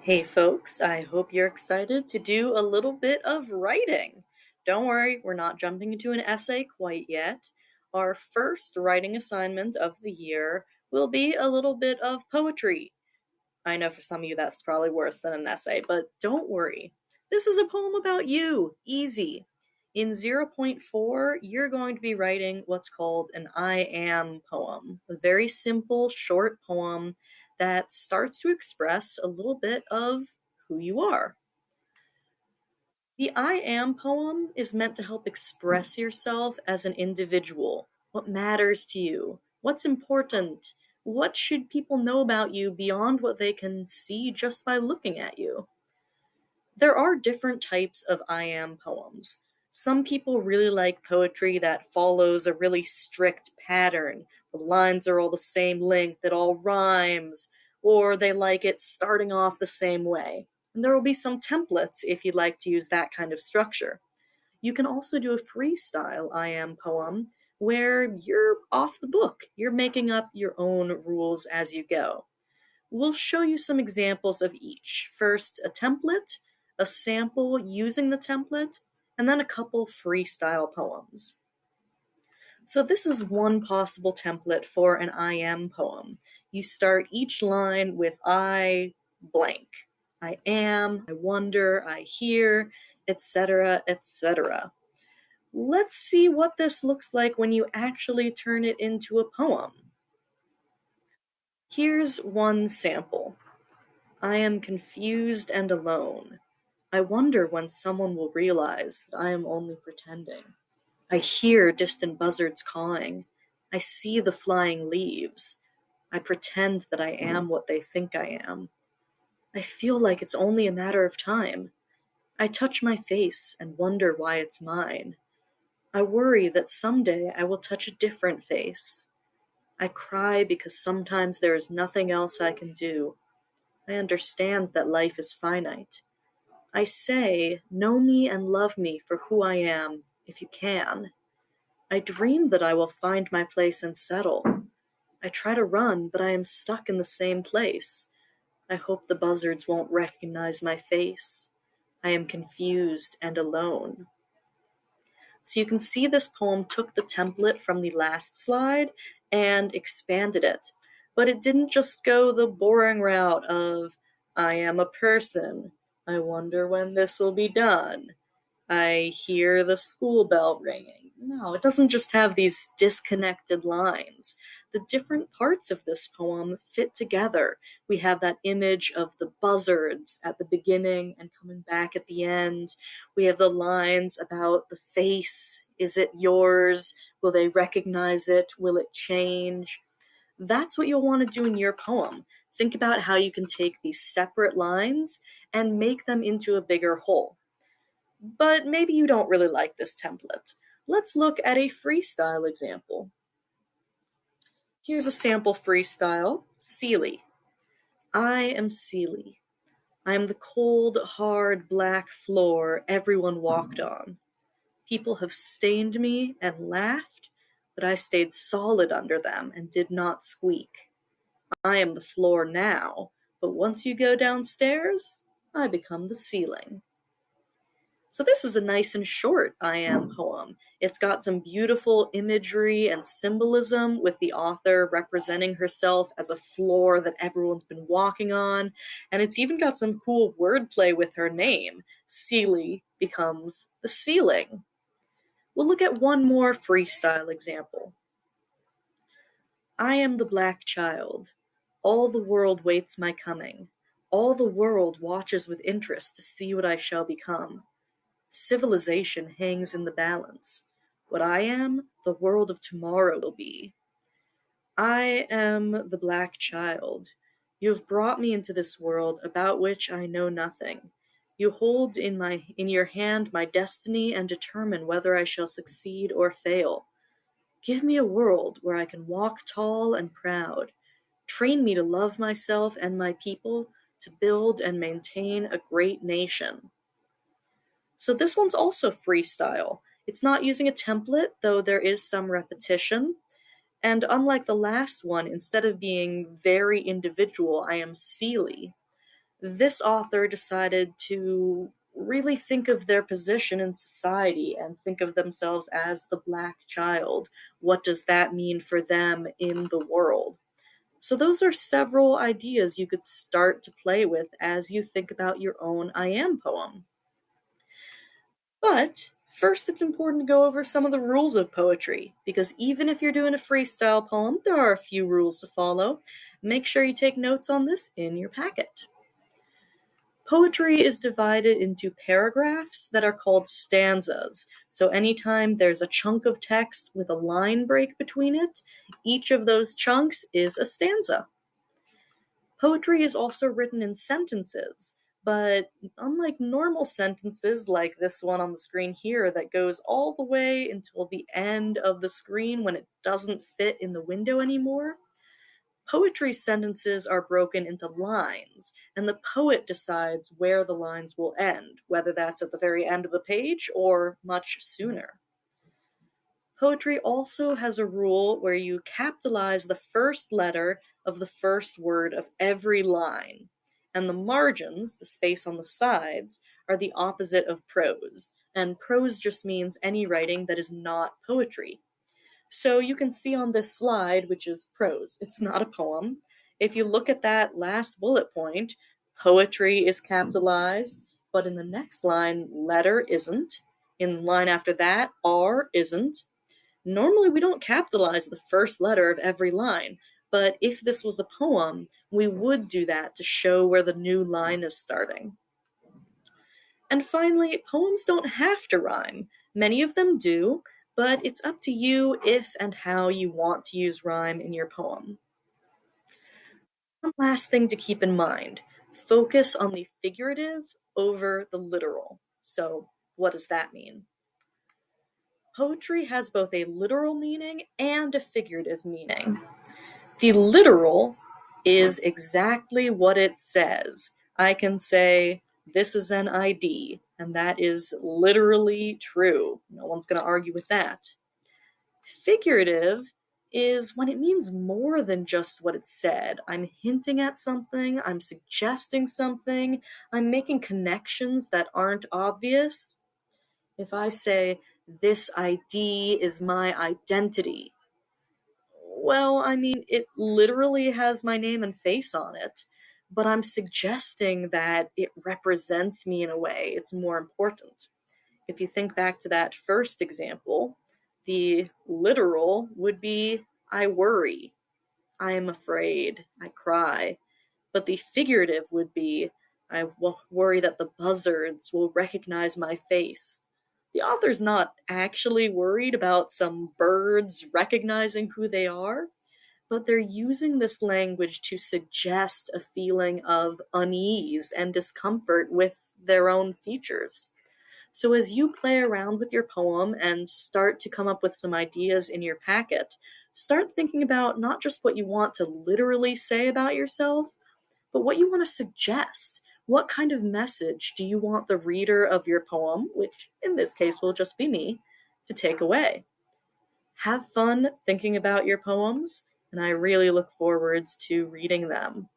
Hey folks, I hope you're excited to do a little bit of writing. Don't worry, we're not jumping into an essay quite yet. Our first writing assignment of the year will be a little bit of poetry. I know for some of you that's probably worse than an essay, but don't worry. This is a poem about you. Easy. In zero point 0.4, you're going to be writing what's called an I am poem, a very simple, short poem that starts to express a little bit of who you are. The I am poem is meant to help express yourself as an individual. What matters to you? What's important? What should people know about you beyond what they can see just by looking at you? There are different types of I am poems. Some people really like poetry that follows a really strict pattern. The lines are all the same length, it all rhymes, or they like it starting off the same way. And there will be some templates if you'd like to use that kind of structure. You can also do a freestyle I am poem where you're off the book. You're making up your own rules as you go. We'll show you some examples of each. First, a template, a sample using the template, and then a couple freestyle poems. So this is one possible template for an I am poem. You start each line with I blank. I am, I wonder, I hear, etc., etc. Let's see what this looks like when you actually turn it into a poem. Here's one sample. I am confused and alone. I wonder when someone will realize that I am only pretending. I hear distant buzzards cawing. I see the flying leaves. I pretend that I am what they think I am. I feel like it's only a matter of time. I touch my face and wonder why it's mine. I worry that someday I will touch a different face. I cry because sometimes there is nothing else I can do. I understand that life is finite. I say, know me and love me for who I am, if you can. I dream that I will find my place and settle. I try to run, but I am stuck in the same place. I hope the buzzards won't recognize my face. I am confused and alone. So you can see this poem took the template from the last slide and expanded it. But it didn't just go the boring route of, I am a person. I wonder when this will be done. I hear the school bell ringing. No, it doesn't just have these disconnected lines. The different parts of this poem fit together. We have that image of the buzzards at the beginning and coming back at the end. We have the lines about the face. Is it yours? Will they recognize it? Will it change? That's what you'll want to do in your poem. Think about how you can take these separate lines and make them into a bigger whole. But maybe you don't really like this template. Let's look at a freestyle example. Here's a sample freestyle, Seely. I am Seely. I am the cold, hard, black floor everyone walked on. People have stained me and laughed, but I stayed solid under them and did not squeak. I am the floor now, but once you go downstairs, I become the ceiling. So this is a nice and short I am poem. It's got some beautiful imagery and symbolism with the author representing herself as a floor that everyone's been walking on. And it's even got some cool wordplay with her name. Seely becomes the ceiling. We'll look at one more freestyle example. I am the black child. All the world waits my coming. All the world watches with interest to see what I shall become. Civilization hangs in the balance. What I am, the world of tomorrow will be. I am the black child. You have brought me into this world about which I know nothing. You hold in your hand my destiny and determine whether I shall succeed or fail. Give me a world where I can walk tall and proud. Train me to love myself and my people, to build and maintain a great nation. So this one's also freestyle. It's not using a template, though there is some repetition. And unlike the last one, instead of being very individual, I am Seely, this author decided to really think of their position in society and think of themselves as the Black child. What does that mean for them in the world? So, those are several ideas you could start to play with as you think about your own I am poem. But first, it's important to go over some of the rules of poetry, because even if you're doing a freestyle poem, there are a few rules to follow. Make sure you take notes on this in your packet. Poetry is divided into paragraphs that are called stanzas. So anytime there's a chunk of text with a line break between it, each of those chunks is a stanza. Poetry is also written in sentences, but unlike normal sentences like this one on the screen here that goes all the way until the end of the screen when it doesn't fit in the window anymore, poetry sentences are broken into lines, and the poet decides where the lines will end, whether that's at the very end of the page or much sooner. Poetry also has a rule where you capitalize the first letter of the first word of every line, and the margins, the space on the sides, are the opposite of prose, and prose just means any writing that is not poetry. So you can see on this slide, which is prose, it's not a poem. If you look at that last bullet point, poetry is capitalized, but in the next line, letter isn't. In the line after that, R isn't. Normally, we don't capitalize the first letter of every line, but if this was a poem, we would do that to show where the new line is starting. And finally, poems don't have to rhyme. Many of them do, but it's up to you if and how you want to use rhyme in your poem. One last thing to keep in mind, focus on the figurative over the literal. So, what does that mean? Poetry has both a literal meaning and a figurative meaning. The literal is exactly what it says. I can say, this is an ID, and that is literally true. No one's going to argue with that. Figurative is when it means more than just what it said. I'm hinting at something, I'm suggesting something, I'm making connections that aren't obvious. If I say, this ID is my identity, well, I mean, it literally has my name and face on it, but I'm suggesting that it represents me in a way. It's more important. If you think back to that first example, the literal would be I worry, I am afraid, I cry. But the figurative would be I worry that the buzzards will recognize my face. The author's not actually worried about some birds recognizing who they are, but they're using this language to suggest a feeling of unease and discomfort with their own features. So as you play around with your poem and start to come up with some ideas in your packet, start thinking about not just what you want to literally say about yourself, but what you want to suggest. What kind of message do you want the reader of your poem, which in this case will just be me, to take away? Have fun thinking about your poems, and I really look forward to reading them.